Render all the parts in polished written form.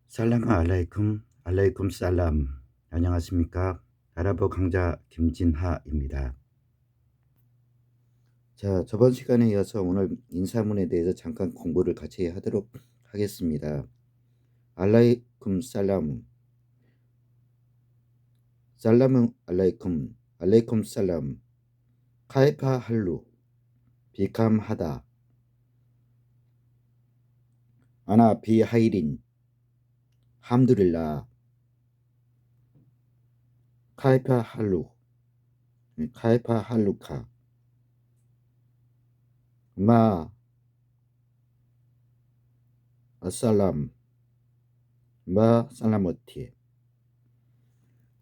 살람 알라이쿰, 알라이쿰 살람. 안녕하십니까? 아랍어 강좌 김진하입니다. 자, 저번 시간에 이어서 오늘 인사문에 대해서 잠깐 공부를 같이 하도록 하겠습니다. 알라이쿰 살람, 살람은 알라이쿰, 알라이쿰 살람, 카이파 할루, 비캄하다, 아나 비하이린, 함두릴라, 카이파 할루, 카이파 할루카, 마 아살람, 마 살라머티.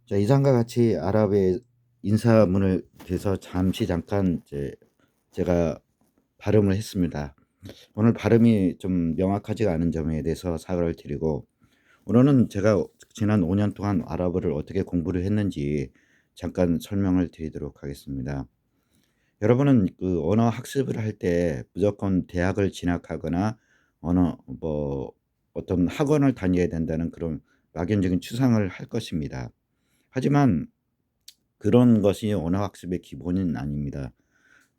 자, 이상과 같이 아랍의 인사문을 대해서 잠깐 제가 발음을 했습니다. 오늘 발음이 좀 명확하지가 않은 점에 대해서 사과를 드리고, 오늘은 제가 지난 5년 동안 아랍어를 어떻게 공부를 했는지 잠깐 설명을 드리도록 하겠습니다. 여러분은 그 언어 학습을 할 때 무조건 대학을 진학하거나 어떤 학원을 다녀야 된다는 그런 막연적인 추상을 할 것입니다. 하지만 그런 것이 언어 학습의 기본은 아닙니다.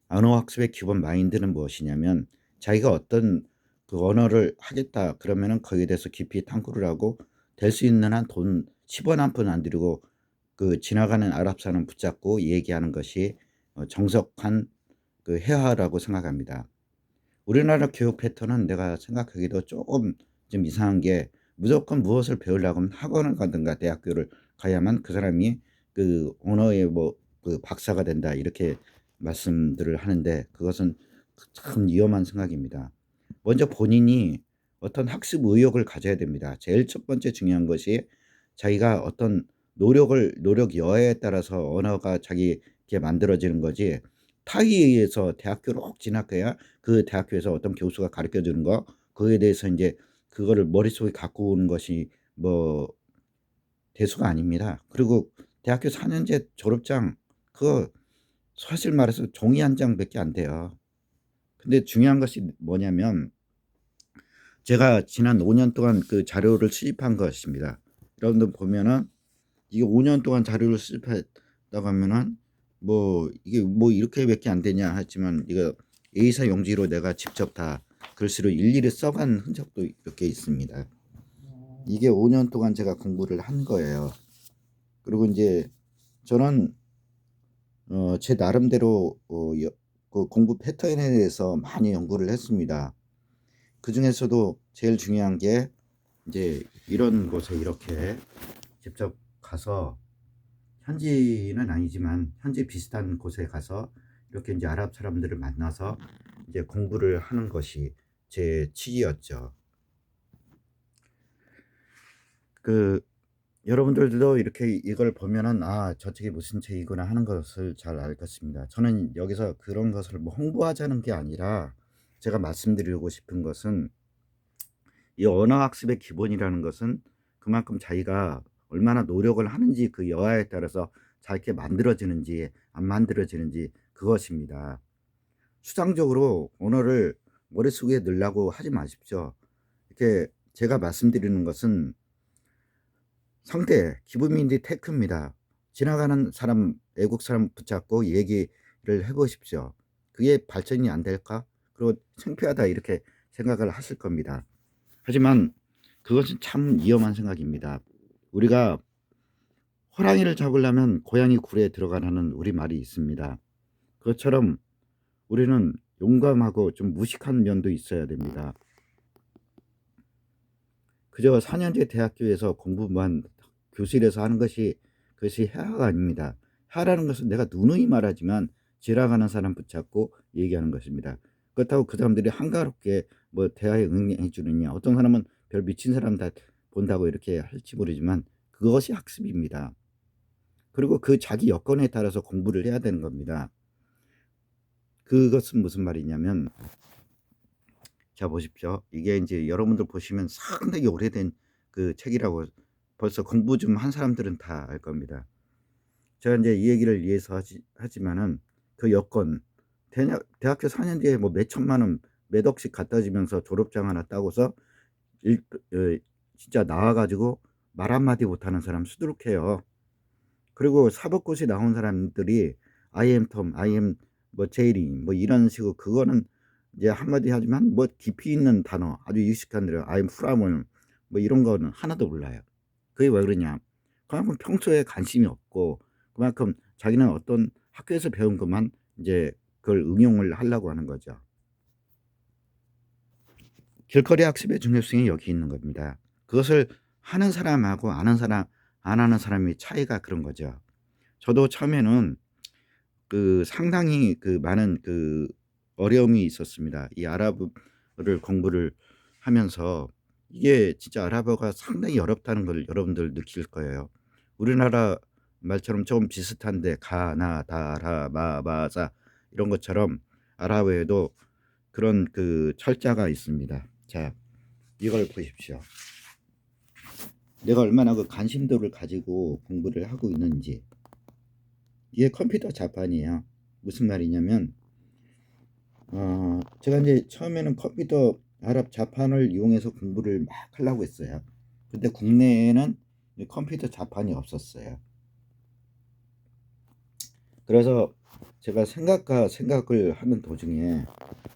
언어 학습의 기본 마인드는 무엇이냐면, 자기가 어떤 그 언어를 하겠다 그러면은 거기에 대해서 깊이 탐구를 하고 될 수 있는 한 돈 10원 한 푼 안 들이고 그 지나가는 아랍 사람 붙잡고 얘기하는 것이 정석한 그 회화라고 생각합니다. 우리나라 교육 패턴은 내가 생각하기도 조금 좀 이상한 게, 무조건 무엇을 배우려고 하면 학원을 가든가 대학교를 가야만 그 사람이 그 언어의 그 박사가 된다 이렇게 말씀들을 하는데, 그것은 참 위험한 생각입니다. 먼저 본인이 어떤 학습 의욕을 가져야 됩니다. 제일 첫 번째 중요한 것이, 자기가 어떤 노력 여하에 따라서 언어가 자기게 만들어지는 거지, 타의에 의해서 대학교를 꼭 진학해야 그 대학교에서 어떤 교수가 가르쳐 주는 거, 그거에 대해서 이제 그거를 머릿속에 갖고 오는 것이 대수가 아닙니다. 그리고 대학교 4년제 졸업장, 그거 사실 말해서 종이 한 장밖에 안 돼요. 근데 중요한 것이 뭐냐면, 제가 지난 5년 동안 그 자료를 수집한 것입니다. 여러분들 보면은 이게 5년 동안 자료를 수집했다고 하면은 이게 이렇게밖에 안 되냐 했지만, 이거 A사 용지로 내가 직접 다 글씨로 일일이 써간 흔적도 이렇게 있습니다. 이게 5년 동안 제가 공부를 한 거예요. 그리고 이제 저는 제 나름대로 그 공부 패턴에 대해서 많이 연구를 했습니다. 그 중에서도 제일 중요한 게, 이제 이런 곳에 이렇게 직접 가서, 현지는 아니지만 현지 비슷한 곳에 가서 이렇게 이제 아랍 사람들을 만나서 이제 공부를 하는 것이 제 취지였죠. 그 여러분들도 이렇게 이걸 보면은, 아, 저쪽이 무슨 책이구나 하는 것을 잘 알 것입니다. 저는 여기서 그런 것을 홍보하자는 게 아니라, 제가 말씀드리고 싶은 것은, 이 언어 학습의 기본이라는 것은 그만큼 자기가 얼마나 노력을 하는지, 그 여하에 따라서 자기게 만들어지는지 안 만들어지는지, 그것입니다. 수상적으로 언어를 머릿속에 넣으려고 하지 마십시오. 이렇게 제가 말씀드리는 것은 상대 기브민디 테크입니다. 지나가는 사람, 외국 사람 붙잡고 얘기를 해보십시오. 그게 발전이 안 될까? 그리고 창피하다 이렇게 생각을 하실 겁니다. 하지만 그것은 참 위험한 생각입니다. 우리가 호랑이를 잡으려면 고양이 굴에 들어가라는 우리말이 있습니다. 그것처럼 우리는 용감하고 좀 무식한 면도 있어야 됩니다. 그저 4년제 대학교에서 공부만 교실에서 하는 것이, 그것이 해화가 아닙니다. 해화라는 것은 내가 누누이 말하지만 지나가는 사람 붙잡고 얘기하는 것입니다. 그렇다고 그 사람들이 한가롭게 대화에 응해 주느냐, 어떤 사람은 별 미친 사람 다 본다고 이렇게 할지 모르지만, 그것이 학습입니다. 그리고 그 자기 여건에 따라서 공부를 해야 되는 겁니다. 그것은 무슨 말이냐면, 자 보십시오. 이게 이제 여러분들 보시면 상당히 오래된 그 책이라고, 벌써 공부 좀 한 사람들은 다 알 겁니다. 제가 이제 이 얘기를 위해서 하지만은, 그 여건, 대학교 4년제에 몇 천만 원 몇 억씩 갖다 주면서 졸업장 하나 따고서 진짜 나와 가지고 말 한마디 못하는 사람 수두룩해요. 그리고 사법고시 나온 사람들이 I am Tom, I am 뭐 제리 뭐 이런 식으로 그거는 이제 한마디 하지만 뭐 깊이 있는 단어 아주 유식한 단어 I am from 뭐 이런 거는 하나도 몰라요. 그게 왜 그러냐. 그만큼 평소에 관심이 없고 그만큼 자기는 어떤 학교에서 배운 것만 이제 그걸 응용을 하려고 하는 거죠. 길거리 학습의 중요성이 여기 있는 겁니다. 그것을 하는 사람하고 아는 사람 안 하는 사람의 차이가 그런 거죠. 저도 처음에는 상당히 많은 어려움이 있었습니다. 이 아랍어를 공부를 하면서 이게 진짜 아랍어가 상당히 어렵다는 걸 여러분들 느낄 거예요. 우리나라 말처럼 좀 비슷한데 가나 다라 마바사 이런 것처럼 아랍어에도 그런 철자가 있습니다. 자, 이걸 보십시오. 내가 얼마나 관심도를 가지고 공부를 하고 있는지. 이게 컴퓨터 자판이에요. 무슨 말이냐면 제가 이제 처음에는 컴퓨터 아랍 자판을 이용해서 공부를 막 하려고 했어요. 근데 국내에는 이 컴퓨터 자판이 없었어요. 그래서 제가 생각과 생각을 하는 도중에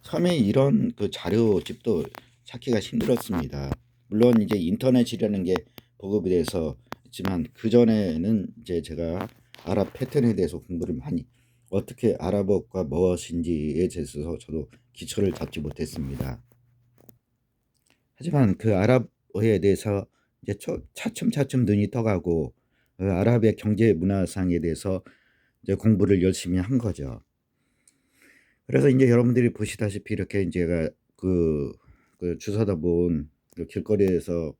처음에 이런 자료집도 찾기가 힘들었습니다. 물론 이제 인터넷이라는 게 보급이 돼서 있지만 그전에는 이제 제가 아랍 패턴에 대해서 공부를 많이 어떻게 아랍어가 무엇인지에 대해서 저도 기초를 잡지 못했습니다. 하지만 그 아랍어에 대해서 이제 차츰차츰 눈이 떠가고 아랍의 경제 문화상에 대해서 이제 공부를 열심히 한 거죠. 그래서 이제 여러분들이 보시다시피 이렇게 제가 주워다 본 길거리에서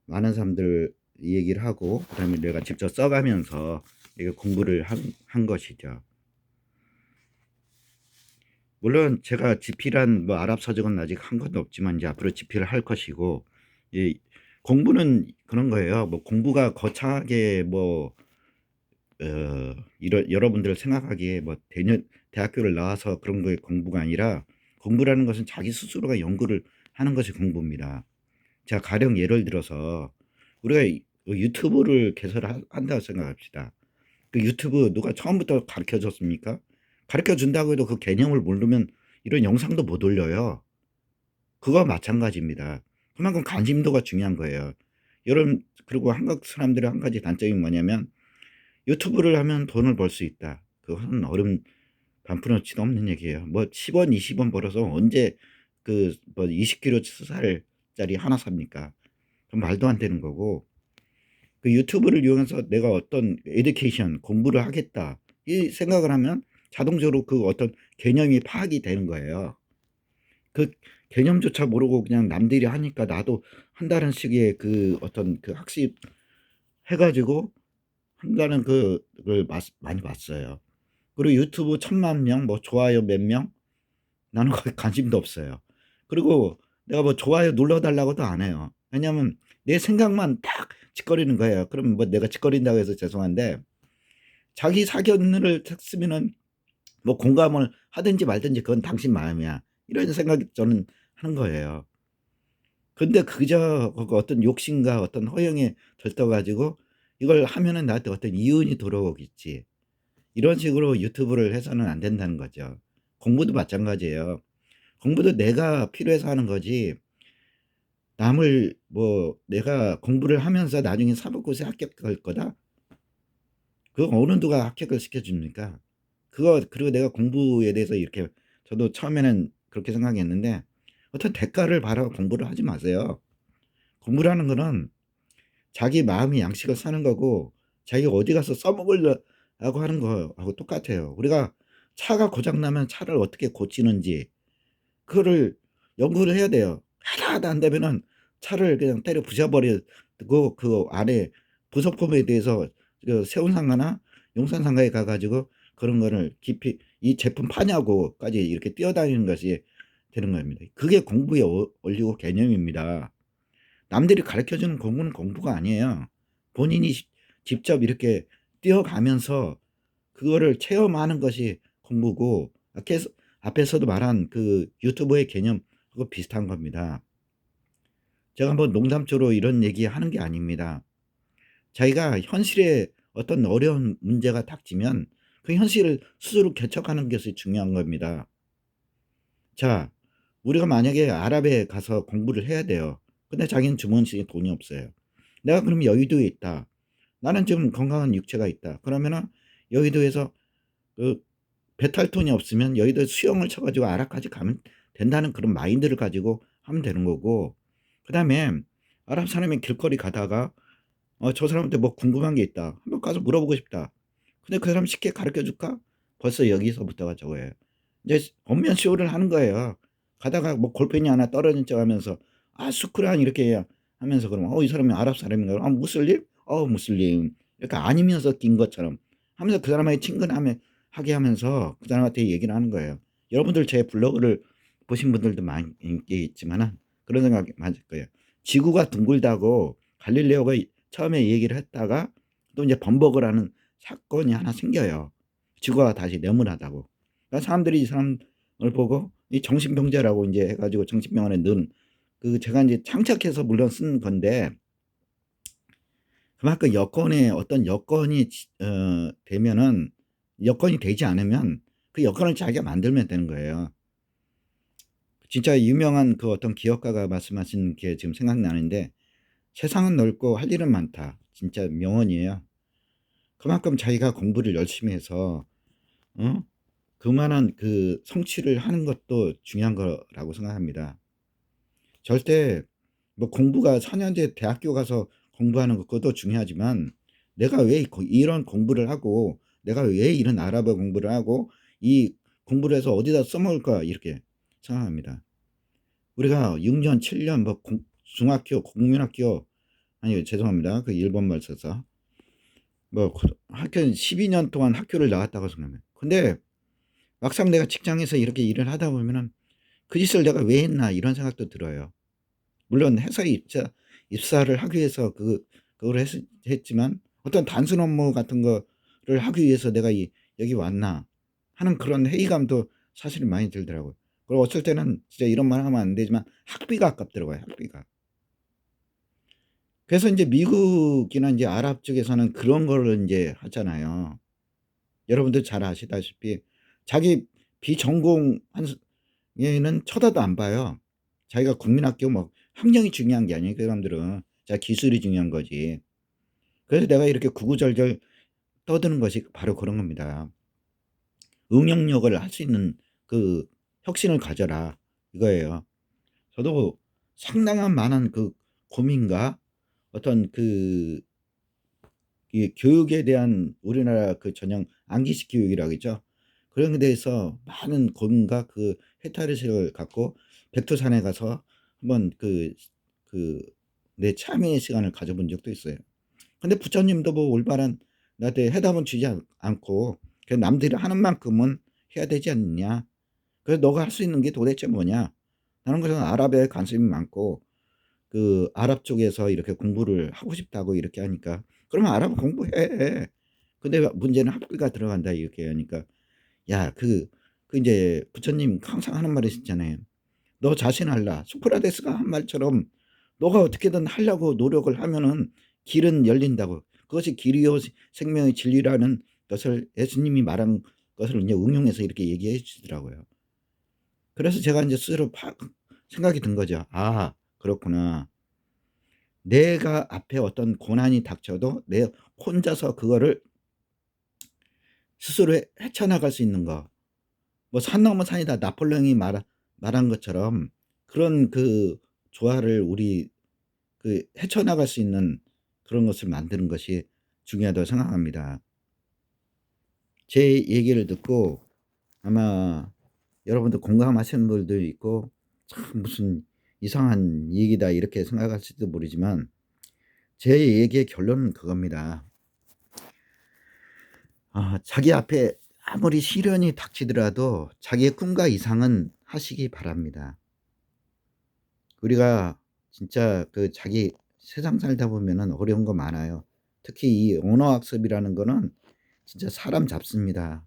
많은 사람들 얘기를 하고 그다음에 내가 직접 써가면서 이게 공부를 한 것이죠. 물론 제가 집필한 뭐 아랍 서적은 아직 한 것도 없지만 이제 앞으로 집필을 할 것이고 이 공부는 그런 거예요. 뭐 공부가 거창하게 뭐 이런 여러분들 생각하기에 뭐 대학교를 나와서 그런 거에 공부가 아니라 공부라는 것은 자기 스스로가 연구를 하는 것이 공부입니다. 자, 가령 예를 들어서 우리가 유튜브를 개설한다고 생각합시다. 그 유튜브 누가 처음부터 가르쳐 줬습니까? 가르쳐 준다고 해도 그 개념을 모르면 이런 영상도 못 올려요. 그거와 마찬가지입니다. 그만큼 관심도가 중요한 거예요. 여러분, 그리고 한국 사람들의 한 가지 단점이 뭐냐면 유튜브를 하면 돈을 벌 수 있다. 그것은 반푼어치도 없는 얘기예요. 뭐 10원, 20원 벌어서 언제 뭐 20kg 쌀짜리 하나 삽니까? 그건 말도 안 되는 거고 그 유튜브를 이용해서 내가 어떤 에듀케이션 공부를 하겠다 이 생각을 하면 자동적으로 그 어떤 개념이 파악이 되는 거예요. 그 개념조차 모르고 그냥 남들이 하니까 나도 한다는 식의 어떤 학습 해가지고 한다는 그걸 많이 봤어요. 그리고 유튜브 1,000만 명 뭐 좋아요 몇 명 나는 거기 관심도 없어요. 그리고 내가 뭐 좋아요 눌러달라고도 안 해요. 왜냐면 내 생각만 딱 짓거리는 거예요. 그럼 뭐 내가 짓거린다고 해서 죄송한데 자기 사견을 쓰면은 뭐 공감을 하든지 말든지 그건 당신 마음이야. 이런 생각이 저는 하는 거예요. 근데 그저 어떤 욕심과 어떤 허영에 들떠 가지고 이걸 하면은 나한테 어떤 이윤이 들어오겠지. 이런 식으로 유튜브를 해서는 안 된다는 거죠. 공부도 마찬가지예요. 공부도 내가 필요해서 하는 거지 남을 뭐 내가 공부를 하면서 나중에 사법고시에 합격할 거다? 그거 어느 누가 합격을 시켜줍니까? 그리고 내가 공부에 대해서 이렇게 저도 처음에는 그렇게 생각했는데 어떤 대가를 바라고 공부를 하지 마세요. 공부라는 거는 자기 마음이 양식을 사는 거고 자기가 어디 가서 써먹으려고 하는 거하고 똑같아요. 우리가 차가 고장 나면 차를 어떻게 고치는지 그거를 연구를 해야 돼요. 하다 안 되면은 차를 그냥 때려 부숴버리고 그 안에 부속품에 대해서 세운상가나 용산상가에 가 가지고 그런 거를 깊이 이 제품 파냐고까지 이렇게 뛰어다니는 것이 되는 겁니다. 그게 공부의 원리고 개념입니다. 남들이 가르쳐 주는 공부는 공부가 아니에요. 본인이 직접 이렇게 뛰어가면서 그거를 체험하는 것이 공부고 앞에서도 말한 유튜버의 개념하고 비슷한 겁니다. 제가 뭐 농담조로 이런 얘기하는 게 아닙니다. 자기가 현실에 어떤 어려운 문제가 닥치면 그 현실을 스스로 개척하는 것이 중요한 겁니다. 자, 우리가 만약에 아랍에 가서 공부를 해야 돼요. 근데 자기는 주머니에 돈이 없어요. 내가 그럼 여의도에 있다. 나는 지금 건강한 육체가 있다. 그러면은 여의도에서 그 배탈돈이 없으면 여의도에 수영을 쳐 가지고 아랍까지 가면 된다는 그런 마인드를 가지고 하면 되는 거고, 그다음에 아랍 사람이 길거리 가다가 저 사람한테 뭐 궁금한 게 있다. 한번 가서 물어보고 싶다. 근데 그 사람 쉽게 가르쳐 줄까? 벌써 여기서부터가 저거예요. 이제 엄면 쇼를 하는 거예요. 가다가 뭐 골팬이 하나 떨어진 척 하면서 "아 슈크란." 이렇게 하면서 그러면 이 사람이 아랍 사람인가요? "아 무슬림?" 무슬림." 이렇게 아니면서 낀 것처럼 하면서 그 사람에게 친근함에 하게 하면서 그 사람한테 얘기를 하는 거예요. 여러분들 제 블로그를 보신 분들도 많이 있겠지만은 그런 생각이 많을 거예요. 지구가 둥글다고 갈릴레오가 처음에 얘기를 했다가 또 인제 번복을 하는 사건이 하나 생겨요. 지구가 다시 네모나다고. 그러니까 사람들이 이 사람을 보고 이 정신병자라고 인제 해 가지고 정신병원에 넣은, 제가 인제 창작해서 물론 쓴 건데, 그만큼 여건에 어떤 여건이 되면은, 여건이 되지 않으면 그 여건을 자기가 만들면 되는 거예요. 진짜 유명한 그 어떤 기업가가 말씀하신 게 지금 생각나는데, "세상은 넓고 할 일은 많다." 진짜 명언이에요. 그만큼 자기가 공부를 열심히 해서 어 그만한 그 성취를 하는 것도 중요한 거라고 생각합니다. 절대 뭐 공부가 4 년제 대학교 가서 공부하는 것 그것도 중요하지만, 내가 왜 이런 공부를 하고 내가 왜 이런 아랍어 공부를 하고 이 공부를 해서 어디다 써먹을까 이렇게 생각합니다. 우리가 6 년 7년 뭐 중학교 국민학교, 아니 죄송합니다. 그 일본말 써서 뭐 학교 12년 동안 학교를 나왔다고 생각해요. 근데 막상 내가 직장에서 이렇게 일을 하다 보면은 '그 짓을 내가 왜 했나.' 이런 생각도 들어요. 물론 회사에 입사를 하기 위해서 그걸 했지만 어떤 단순 업무 같은 거를 하기 위해서 '내가 여기 왔나.' 하는 그런 회의감도 사실은 많이 들더라고요. 그리고 어쩔 때는 진짜 이런 말 하면 안 되지만 학비가 아깝더라고요, 학비가. 그래서 인제 미국이나 인제 아랍 쪽에서는 그런 거를 인제 하잖아요. 여러분들 잘 아시다시피 자기 비전공한 얘는 쳐다도 안 봐요. 자기가 국민학교 뭐 학력이 중요한 게 아니에요, 그 사람들은. 기술이 중요한 거지. 그래서 내가 이렇게 구구절절 떠드는 것이 바로 그런 겁니다. "응용력을 할 수 있는 그 혁신을 가져라." 이거예요. 저도 상당한 많은 그 고민과 어떤 이 교육에 대한 우리나라 그 전형 안기식 교육이라고 그러죠. 그런 데 대해서 많은 고민과 그 해탈의식을 갖고 백두산에 가서 한번 그 내 참여의 시간을 가져본 적도 있어요. 근데 부처님도 뭐 올바른 나한테 해답은 주지 않고 그냥 "남들이 하는 만큼은 해야 되지 않느냐. 그래서 너가 할 수 있는 게 도대체 뭐냐." 하는 것은 아랍에 관심이 많고 아랍 쪽에서 이렇게 공부를 하고 싶다고 이렇게 하니까 "그러면 아랍어 공부해." 근데 문제는 "학비가 들어간다." 이렇게 하니까 야 인제 부처님 항상 하는 말이 있잖아요. "너 자신 알라." 소크라테스가 한 말처럼 "너가 어떻게든 하려고 노력을 하면은 길은 열린다."고. 그것이 길이요 생명의 진리라는 것을 예수님이 말한 것을 인제 응용해서 이렇게 얘기해 주시더라고요. 그래서 제가 인제 스스로 생각이 든 거죠. '아 그렇구나. 내가 앞에 어떤 고난이 닥쳐도 내 혼자서 그거를 스스로 헤쳐나갈 수 있는 거. 뭐 '산 넘어 산이다.' 나폴레옹이 말한 것처럼 그런 조화를 우리 헤쳐나갈 수 있는 그런 것을 만드는 것이 중요하다고 생각합니다. 제 얘기를 듣고 아마 여러분들 공감하시는 분들도 있고 '참 무슨 이상한 얘기다.' 이렇게 생각하실지도 모르지만 제 얘기의 결론은 그겁니다. 자기 앞에 아무리 시련이 닥치더라도 자기의 꿈과 이상은 하시기 바랍니다. 우리가 진짜 자기 세상 살다 보면은 어려운 거 많아요. 특히 이 언어 학습이라는 거는 진짜 사람 잡습니다.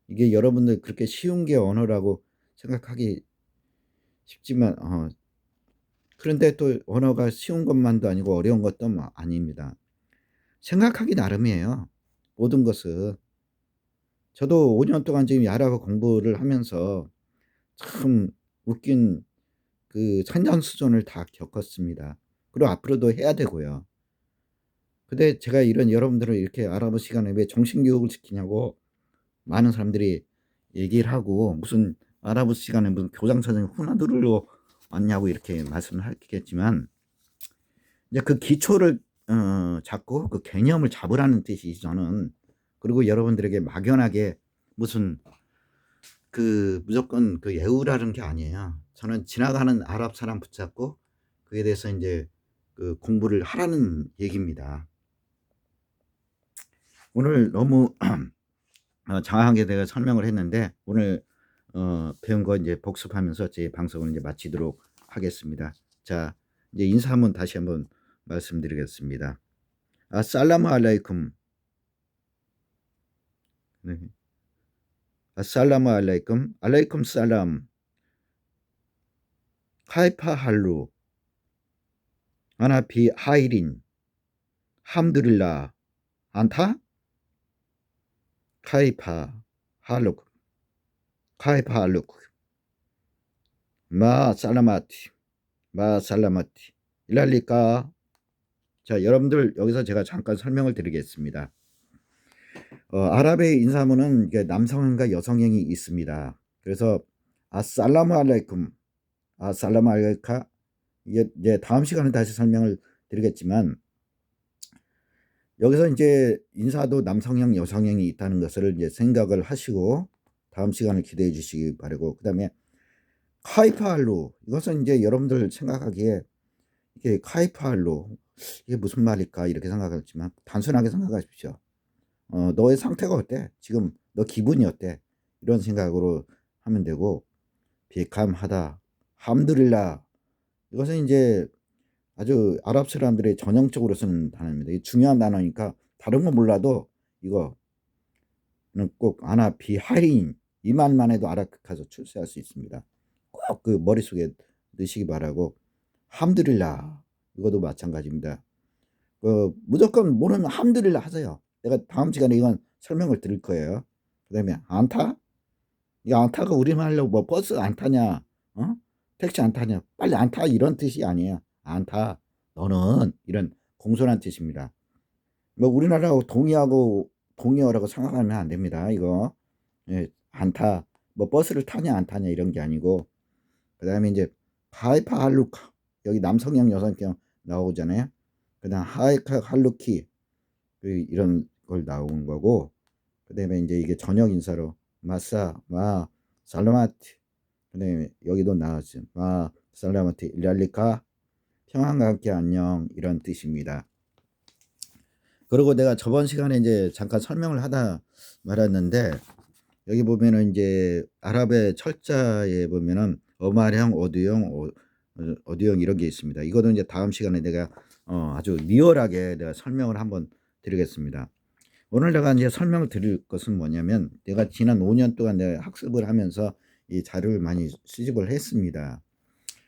이게 여러분들 그렇게 쉬운 게 언어라고 생각하기 쉽지만 그런데 또 언어가 쉬운 것만도 아니고 어려운 것도 뭐 아닙니다. 생각하기 나름이에요, 모든 것은. 저도 5년 동안 지금 야라고 공부를 하면서 참 웃긴 그 산전수전을 다 겪었습니다. 그리고 앞으로도 해야 되고요. 근데 제가 이런 여러분들을 이렇게 아랍어 시간에 왜 정신교육을 시키냐고 많은 사람들이 얘기를 하고, 무슨 아랍어 시간에 무슨 교장 선생님 훈화들로 왔냐고 이렇게 말씀을 하겠지만, 이제 그 기초를 잡고 그 개념을 잡으라는 뜻이지 저는. 그리고 여러분들에게 막연하게 무슨 그 무조건 그 외우라는 게 아니에요. 저는 지나가는 아랍 사람 붙잡고 그에 대해서 인제 그 공부를 하라는 얘기입니다. 오늘 너무 장황하게 내가 설명을 했는데, 오늘 배운 거 인제 복습하면서 제 방송을 인제 마치도록 하겠습니다. 자, 이제 인사 한번 다시 한번 말씀드리겠습니다. 아살라무 알라이쿰. 네. 아살라무 알라이쿰. 알라이쿰 살람. 카이파 할루. 아나 비 하이린. 함드릴라. 안타? 카이파 할룩. 카이파 할룩. 마 살라마티. 마 살라마티. 일랄리까. 자, 여러분들 여기서 제가 잠깐 설명을 드리겠습니다. 아랍의 인사문은 이게 남성형과 여성형이 있습니다. 그래서 아살라무 알라이쿰, 아살라무 알라이카, 이게 이제 다음 시간에 다시 설명을 드리겠지만, 여기서 이제 인사도 남성형, 여성형이 있다는 것을 이제 생각을 하시고 다음 시간을 기대해 주시기 바라고, 그다음에 카이파알루, 이것은 이제 여러분들 생각하기에 이게 카이파알루 이게 무슨 말일까 이렇게 생각하지만 단순하게 생각하십시오. 너의 상태가 어때? 지금 너 기분이 어때? 이런 생각으로 하면 되고, 비캄하다, 함드릴라, 이것은 이제 아주 아랍 사람들의 전형적으로 쓰는 단어입니다. 이게 중요한 단어니까 다른 거 몰라도 이거는 꼭 아나 비하린, 이 말만 해도 알아가서 출세할 수 있습니다. 꼭 그 머릿속에 넣으시기 바라고, 함드릴라, 이것도 마찬가지입니다. 무조건 모르는 함드릴라 하세요. 내가 다음 시간에 이건 설명을 드릴 거예요. 그다음에 안타? 이 안타가 우리말로 뭐 버스 안 타냐, 택시 안 타냐, 빨리 안 타, 이런 뜻이 아니에요. 안타, 너는, 이런 공손한 뜻입니다. 뭐 우리나라하고 동의어라고 생각하면 안 됩니다. 이거. 예, 안타, 뭐 버스를 타냐 안 타냐 이런 게 아니고. 그다음에 이제 하이파 할루카, 여기 남성형 여성형 나오잖아요. 그다음 하이카 할루키, 이런 걸 나오는 거고, 그다음에 이제 이게 전역 인사로 마사 마 살라마티, 그다음에 여기도 나왔죠. 마 살라마티 일랄리카, 평안과 함께 안녕, 이런 뜻입니다. 그리고 내가 저번 시간에 이제 잠깐 설명을 하다 말았는데, 여기 보면은 이제 아랍의 철자에 보면은 어말형, 어두형 이런 게 있습니다. 이거는 이제 다음 시간에 내가 아주 리얼하게 내가 설명을 한번 드리겠습니다. 오늘 내가 이제 설명을 드릴 것은 뭐냐면, 내가 지난 5년 동안 내가 학습을 하면서 이 자료를 많이 수집을 했습니다.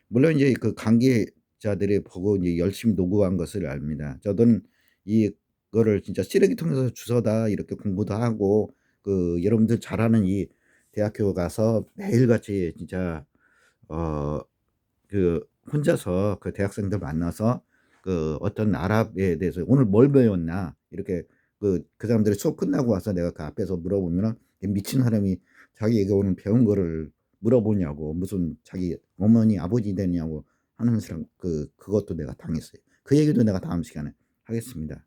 물론 이제 그 관계자들이 보고 이제 열심히 노고한 것을 압니다. 저는 이거를 진짜 쓰레기통에서 주워다 이렇게 공부도 하고, 그 여러분들 잘 아는 이 대학교 가서 매일같이 진짜 그 혼자서 그 대학생들 만나서 그 어떤 아랍에 대해서 오늘 뭘 배웠나 이렇게 그 사람들이 수업 끝나고 와서 내가 그 앞에서 물어보면은 미친 사람이 자기가 오늘 배운 거를 물어보냐고, 무슨 자기 어머니 아버지 되냐고 하는 사람, 그것도 내가 당했어요. 그 얘기도 내가 다음 시간에 하겠습니다.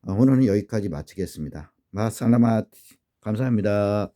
오늘은 여기까지 마치겠습니다. 마살라마트. 감사합니다.